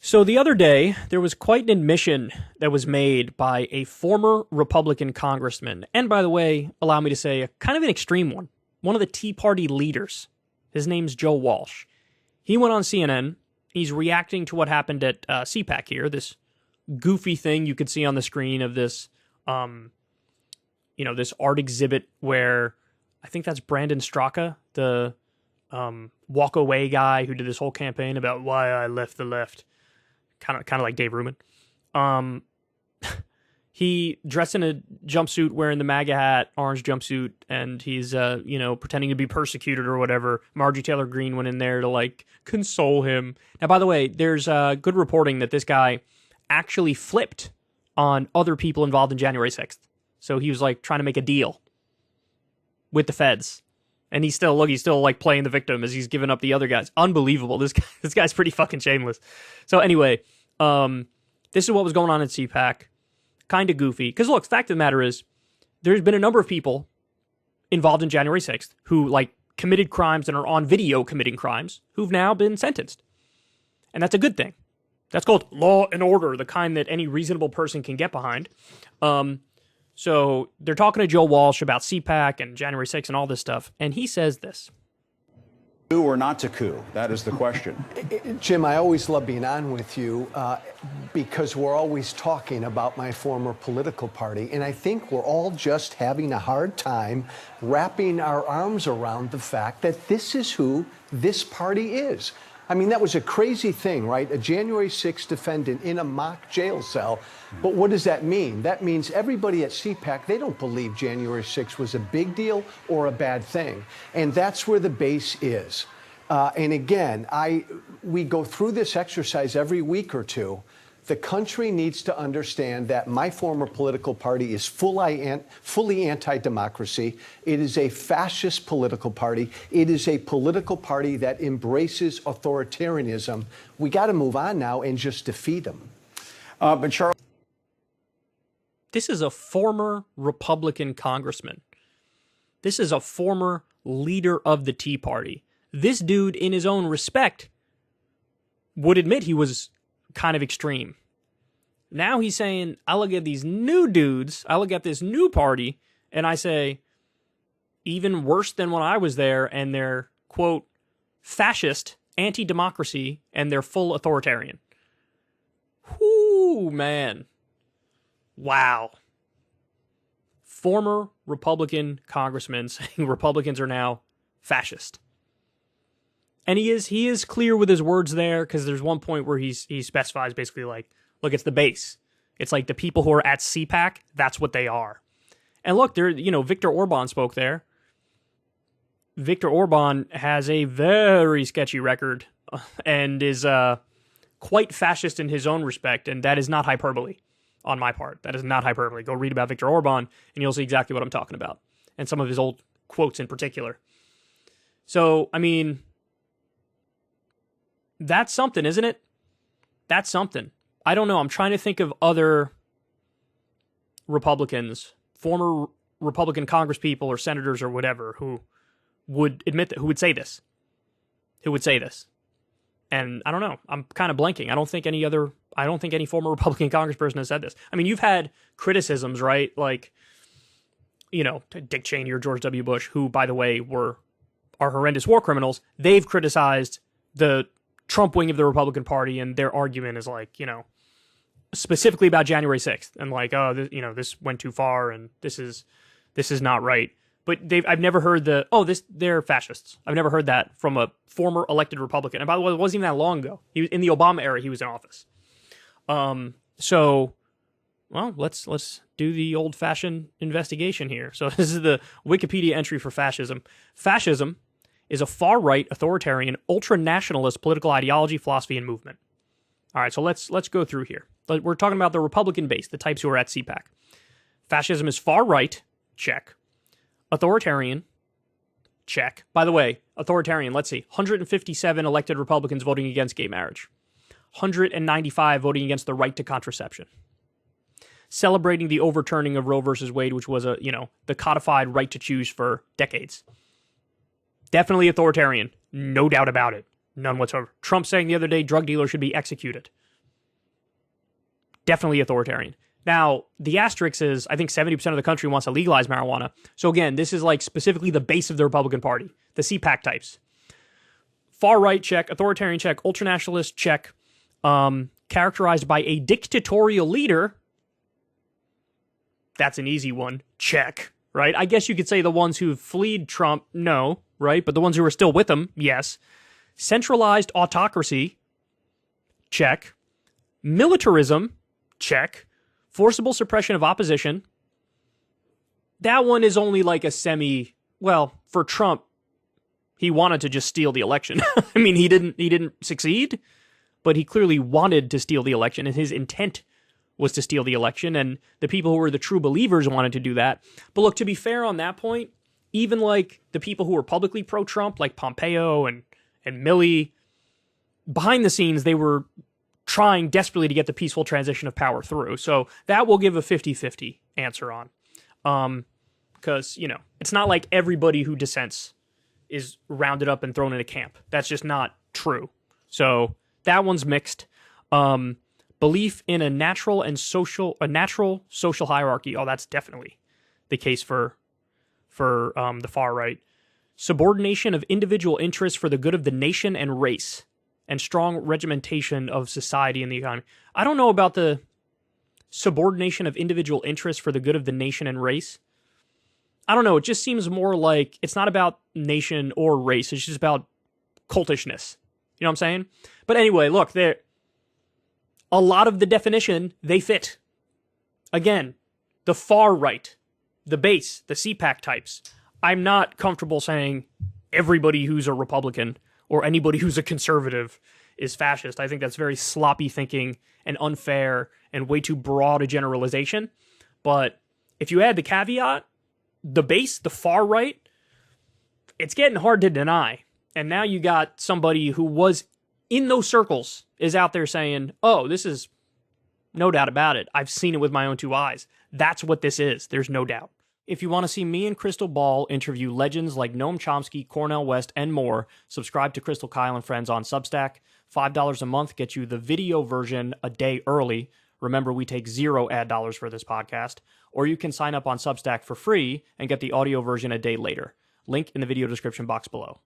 So the other day, there was quite an admission that was made by a former Republican congressman, and by the way, allow me to say, a kind of an extreme one of the Tea Party leaders. His name's Joe Walsh. He went on CNN. He's reacting to what happened at CPAC here, this goofy thing you could see on the screen of this, this art exhibit where I think that's Brandon Straka, the walk away guy who did this whole campaign about why I left the left. Kind of like Dave Rubin. He dressed in a jumpsuit, wearing the MAGA hat, orange jumpsuit, and he's pretending to be persecuted or whatever. Marjorie Taylor Greene went in there to like console him. Now, by the way, there's good reporting that this guy actually flipped on other people involved in January 6th. So he was like trying to make a deal with the feds. And he's still like playing the victim as he's giving up the other guys. Unbelievable. This guy's pretty fucking shameless. So anyway, this is what was going on at CPAC. Kind of goofy. Because look, the fact of the matter is, there's been a number of people involved in January 6th who like committed crimes and are on video committing crimes who've now been sentenced. And that's a good thing. That's called law and order, the kind that any reasonable person can get behind. So they're talking to Joe Walsh about CPAC and January 6th and all this stuff. And he says this. Coup or not to coup? That is the question. Jim, I always love being on with you because we're always talking about my former political party. And I think we're all just having a hard time wrapping our arms around the fact that this is who this party is. I mean, that was a crazy thing, right? A January 6th defendant in a mock jail cell. But what does that mean? That means everybody at CPAC, they don't believe January 6th was a big deal or a bad thing. And that's where the base is. And again, we go through this exercise every week or two. The country needs to understand that my former political party is fully anti-democracy. It is a fascist political party. It is a political party that embraces authoritarianism. We got to move on now and just defeat them. But Charles, this is a former Republican congressman. This is a former leader of the Tea Party. This dude, in his own respect, would admit he was kind of extreme. Now he's saying, I look at these new dudes, I look at this new party, and I say, even worse than when I was there, and they're, quote, fascist, anti-democracy, and they're full authoritarian. Whoo, man. Wow. Former Republican congressman saying Republicans are now fascist. And he is clear with his words there, because there's one point where he specifies basically like, look, it's the base. It's like the people who are at CPAC, that's what they are. And look, Viktor Orban spoke there. Viktor Orban has a very sketchy record and is quite fascist in his own respect, and that is not hyperbole on my part. That is not hyperbole. Go read about Viktor Orban, and you'll see exactly what I'm talking about, and some of his old quotes in particular. So, I mean, that's something, isn't it? That's something. I don't know. I'm trying to think of other Republicans, former Republican congresspeople or senators or whatever, who would admit that, who would say this. And I don't know. I'm kind of blanking. I don't think any former Republican congressperson has said this. I mean, you've had criticisms, right? Like, Dick Cheney or George W. Bush, who, by the way, are horrendous war criminals. They've criticized the Trump wing of the Republican Party, and their argument is like, specifically about January 6th, and like, oh, this went too far, and this is not right. But I've never heard they're fascists. I've never heard that from a former elected Republican. And by the way, it wasn't even that long ago. He was in the Obama era. He was in office. So, well, let's do the old-fashioned investigation here. So this is the Wikipedia entry for fascism. Fascism is a far-right, authoritarian, ultra-nationalist political ideology, philosophy, and movement. All right, so let's go through here. We're talking about the Republican base, the types who are at CPAC. Fascism is far-right, check. Authoritarian, check. By the way, authoritarian, let's see, 157 elected Republicans voting against gay marriage. 195 voting against the right to contraception. Celebrating the overturning of Roe versus Wade, which was the codified right to choose for decades. Definitely authoritarian. No doubt about it. None whatsoever. Trump saying the other day drug dealers should be executed. definitely authoritarian. Now, the asterisk is, I think 70% of the country wants to legalize marijuana. So again, this is like specifically the base of the Republican Party, the CPAC types. Far right, check. Authoritarian, check. Ultranationalist, check. Characterized by a dictatorial leader. That's an easy one. Check. Right? I guess you could say the ones who fled Trump, no. Right? But the ones who are still with him, yes. Centralized autocracy, check. Militarism, check. Forcible suppression of opposition. That one is only like a well, for Trump, he wanted to just steal the election. I mean, he didn't succeed, but he clearly wanted to steal the election, and his intent was to steal the election, and the people who were the true believers wanted to do that. But look, to be fair on that point, even like the people who were publicly pro-Trump, like Pompeo and Milley, behind the scenes, they were trying desperately to get the peaceful transition of power through. So that will give a 50-50 answer on. Because, it's not like everybody who dissents is rounded up and thrown in a camp. That's just not true. So that one's mixed. Belief in a natural social hierarchy. Oh, that's definitely the case for the far right. Subordination of individual interests for the good of the nation and race, and strong regimentation of society and the economy. I don't know about the subordination of individual interests for the good of the nation and race. I don't know. It just seems more like it's not about nation or race. It's just about cultishness. You know what I'm saying? But anyway, look, a lot of the definition, they fit. Again, the far right, the base, the CPAC types. I'm not comfortable saying everybody who's a Republican or anybody who's a conservative is fascist. I think that's very sloppy thinking and unfair and way too broad a generalization. But if you add the caveat, the base, the far right, it's getting hard to deny. And now you got somebody who was in those circles is out there saying, oh, this is no doubt about it. I've seen it with my own two eyes. That's what this is. There's no doubt. If you want to see me and Crystal Ball interview legends like Noam Chomsky, Cornel West, and more, subscribe to Crystal Kyle and Friends on Substack. $5 a month gets you the video version a day early. Remember, we take 0 ad dollars for this podcast. Or you can sign up on Substack for free and get the audio version a day later. Link in the video description box below.